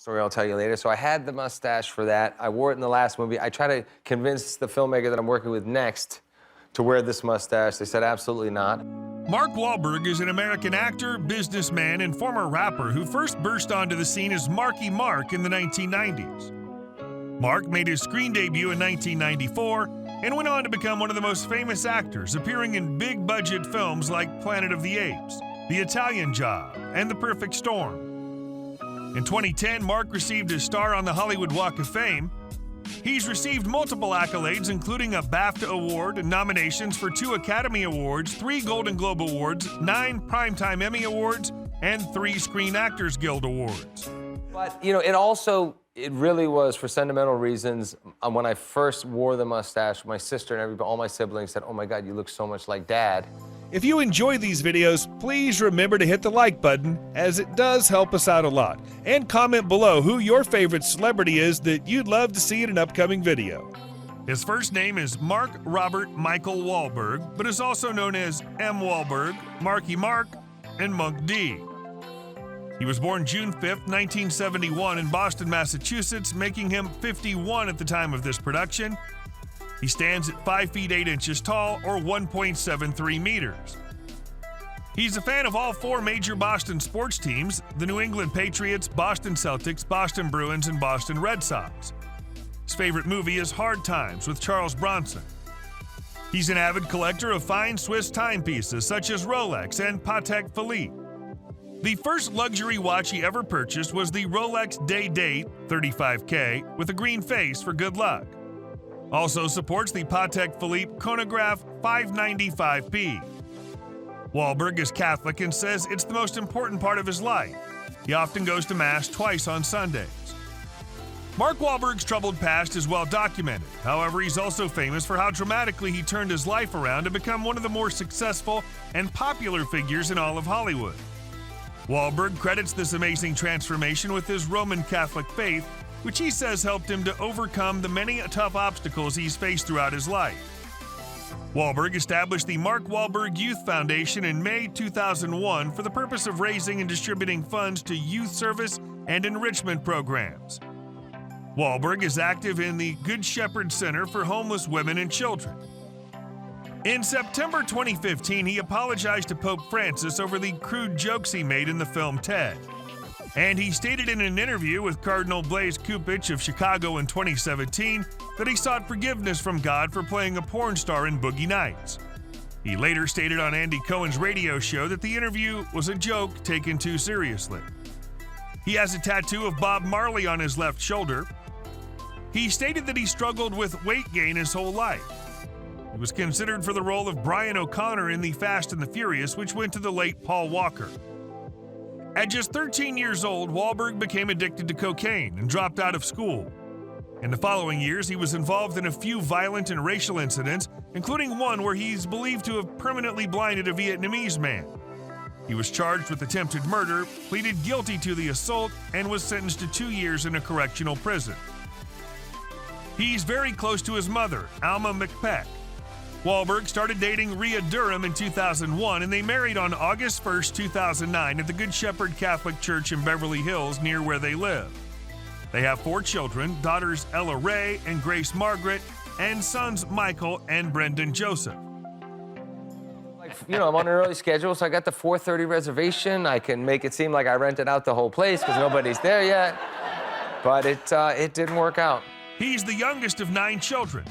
story I'll tell you later. So I had the mustache for that. I wore it in the last movie. I try to convince the filmmaker that I'm working with next to wear this mustache. They said absolutely not. Mark Wahlberg is an American actor, businessman, and former rapper who first burst onto the scene as Marky Mark in the 1990s. Mark made his screen debut in 1994 and went on to become one of the most famous actors, appearing in big-budget films like Planet of the Apes, The Italian Job, and The Perfect Storm. In 2010, Mark received his star on the Hollywood Walk of Fame. He's received multiple accolades, including a BAFTA Award and nominations for 2 Academy Awards, 3 Golden Globe Awards, 9 Primetime Emmy Awards, and 3 Screen Actors Guild Awards. But, you know, it really was for sentimental reasons. When I first wore the mustache, my sister and all my siblings said, "Oh my God, you look so much like Dad." If you enjoy these videos, please remember to hit the like button, as it does help us out a lot. And comment below who your favorite celebrity is that you'd love to see in an upcoming video. His first name is Mark Robert Michael Wahlberg, but is also known as M. Wahlberg, Marky Mark, and Monk D. He was born June 5th, 1971 in Boston, Massachusetts, making him 51 at the time of this production. He stands at 5 feet 8 inches tall, or 1.73 meters. He's a fan of all 4 major Boston sports teams: the New England Patriots, Boston Celtics, Boston Bruins, and Boston Red Sox. His favorite movie is Hard Times with Charles Bronson. He's an avid collector of fine Swiss timepieces such as Rolex and Patek Philippe. The first luxury watch he ever purchased was the Rolex Day Date 35K with a green face for good luck. Also supports the Patek Philippe Chronograph 595P. Wahlberg is Catholic and says it's the most important part of his life. He often goes to Mass twice on Sundays. Mark Wahlberg's troubled past is well documented. However, he's also famous for how dramatically he turned his life around to become one of the more successful and popular figures in all of Hollywood. Wahlberg credits this amazing transformation with his Roman Catholic faith, which he says helped him to overcome the many tough obstacles he's faced throughout his life. Wahlberg established the Mark Wahlberg Youth Foundation in May 2001 for the purpose of raising and distributing funds to youth service and enrichment programs. Wahlberg is active in the Good Shepherd Center for Homeless Women and Children. In September 2015, he apologized to Pope Francis over the crude jokes he made in the film Ted. And he stated in an interview with Cardinal Blaise Kupich of Chicago in 2017 that he sought forgiveness from God for playing a porn star in Boogie Nights. He later stated on Andy Cohen's radio show that the interview was a joke taken too seriously. He has a tattoo of Bob Marley on his left shoulder. He stated that he struggled with weight gain his whole life. He was considered for the role of Brian O'Connor in The Fast and the Furious, which went to the late Paul Walker. At just 13 years old, Wahlberg became addicted to cocaine and dropped out of school. In the following years, he was involved in a few violent and racial incidents, including one where he's believed to have permanently blinded a Vietnamese man. He was charged with attempted murder, pleaded guilty to the assault, and was sentenced to 2 years in a correctional prison. He's very close to his mother, Alma McPeck. Wahlberg started dating Rhea Durham in 2001, and they married on August 1, 2009 at the Good Shepherd Catholic Church in Beverly Hills, near where they live. They have 4 children, daughters Ella Ray and Grace Margaret, and sons Michael and Brendan Joseph. You know, I'm on an early schedule, so I got the 4:30 reservation. I can make it seem like I rented out the whole place because nobody's there yet. But it didn't work out. He's the youngest of 9 children.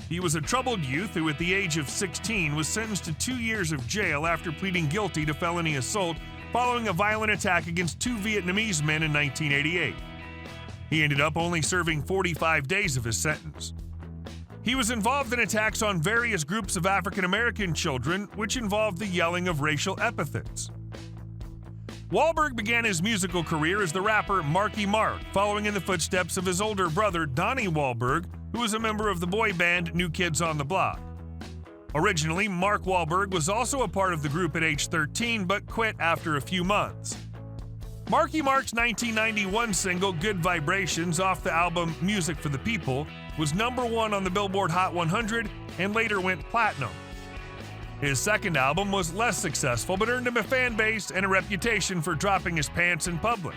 He was a troubled youth who, at the age of 16, was sentenced to 2 years of jail after pleading guilty to felony assault following a violent attack against 2 Vietnamese men in 1988. He ended up only serving 45 days of his sentence. He was involved in attacks on various groups of African American children, which involved the yelling of racial epithets. Wahlberg began his musical career as the rapper Marky Mark, following in the footsteps of his older brother Donnie Wahlberg, who was a member of the boy band New Kids on the Block. Originally, Mark Wahlberg was also a part of the group at age 13, but quit after a few months. Marky Mark's 1991 single Good Vibrations off the album Music for the People was #1 on the Billboard Hot 100 and later went platinum. His second album was less successful, but earned him a fan base and a reputation for dropping his pants in public.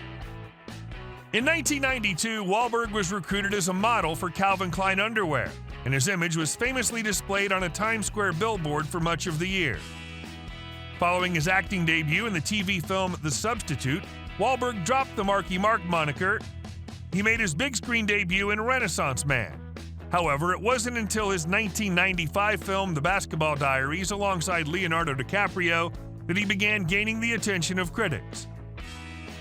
In 1992, Wahlberg was recruited as a model for Calvin Klein underwear, and his image was famously displayed on a Times Square billboard for much of the year. Following his acting debut in the TV film The Substitute, Wahlberg dropped the Marky Mark moniker. He made his big screen debut in Renaissance Man. However, it wasn't until his 1995 film The Basketball Diaries alongside Leonardo DiCaprio that he began gaining the attention of critics.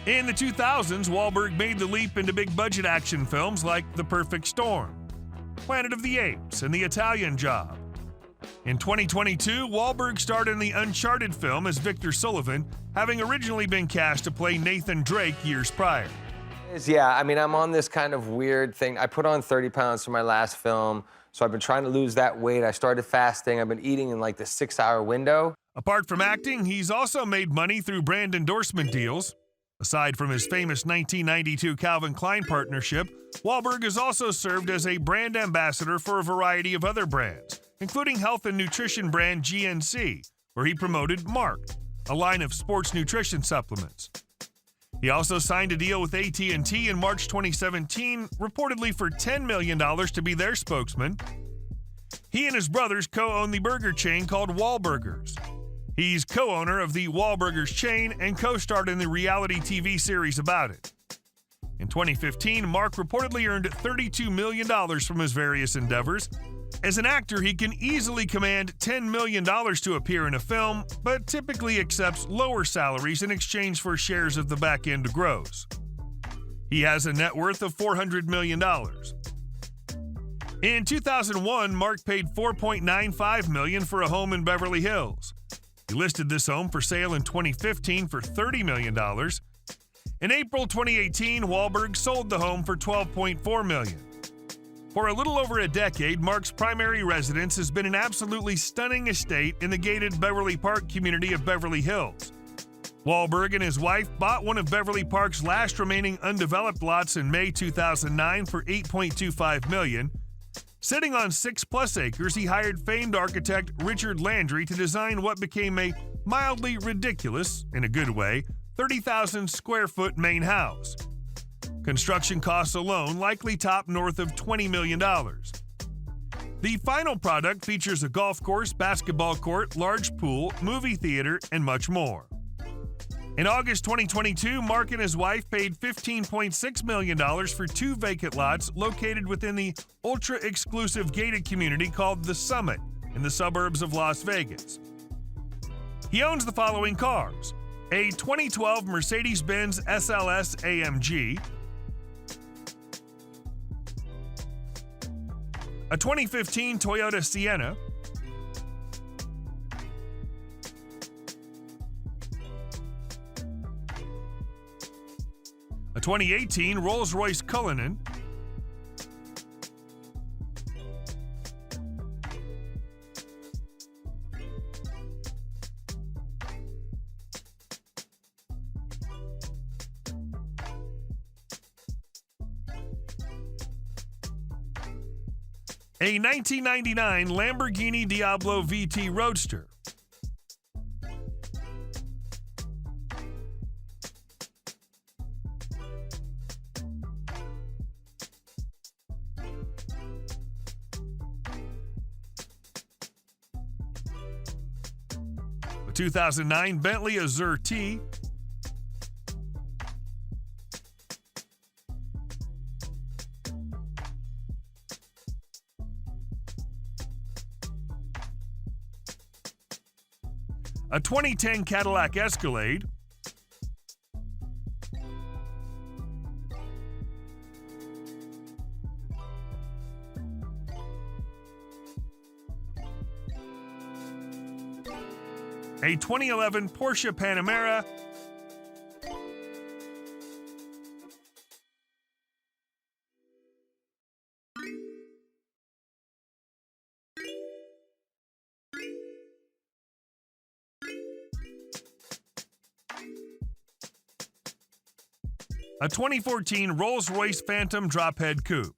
In the 2000s, Wahlberg made the leap into big-budget action films like The Perfect Storm, Planet of the Apes, and The Italian Job. In 2022, Wahlberg starred in the Uncharted film as Victor Sullivan, having originally been cast to play Nathan Drake years prior. Yeah, I mean, I'm on this kind of weird thing. I put on 30 pounds for my last film, so I've been trying to lose that weight. I started fasting. I've been eating in like the 6-hour window. Apart from acting, he's also made money through brand endorsement deals. Aside from his famous 1992 Calvin Klein partnership, Wahlberg has also served as a brand ambassador for a variety of other brands, including health and nutrition brand GNC, where he promoted Mark, a line of sports nutrition supplements. He also signed a deal with AT&T in March 2017, reportedly for $10 million to be their spokesman. He and his brothers co-own the burger chain called Wahlburgers. He's co-owner of the Wahlburgers chain and co-starred in the reality TV series about it. In 2015, Mark reportedly earned $32 million from his various endeavors. As an actor, he can easily command $10 million to appear in a film, but typically accepts lower salaries in exchange for shares of the back-end gross. He has a net worth of $400 million. In 2001, Mark paid $4.95 million for a home in Beverly Hills. He listed this home for sale in 2015 for $30 million. In April 2018, Wahlberg sold the home for $12.4 million. For a little over a decade, Mark's primary residence has been an absolutely stunning estate in the gated Beverly Park community of Beverly Hills. Wahlberg and his wife bought one of Beverly Park's last remaining undeveloped lots in May 2009 for $8.25 million. Sitting on 6+ acres, he hired famed architect Richard Landry to design what became a mildly ridiculous, in a good way, 30,000 square foot main house. Construction costs alone likely top north of $20 million. The final product features a golf course, basketball court, large pool, movie theater, and much more. In August 2022, Mark and his wife paid $15.6 million for 2 vacant lots located within the ultra-exclusive gated community called The Summit in the suburbs of Las Vegas. He owns the following cars: a 2012 Mercedes-Benz SLS AMG, a 2015 Toyota Sienna, a 2018 Rolls-Royce Cullinan, a 1999 Lamborghini Diablo VT Roadster, a 2009 Bentley Azure T, a 2010 Cadillac Escalade, a 2011 Porsche Panamera, a 2014 Rolls-Royce Phantom Drophead Coupe.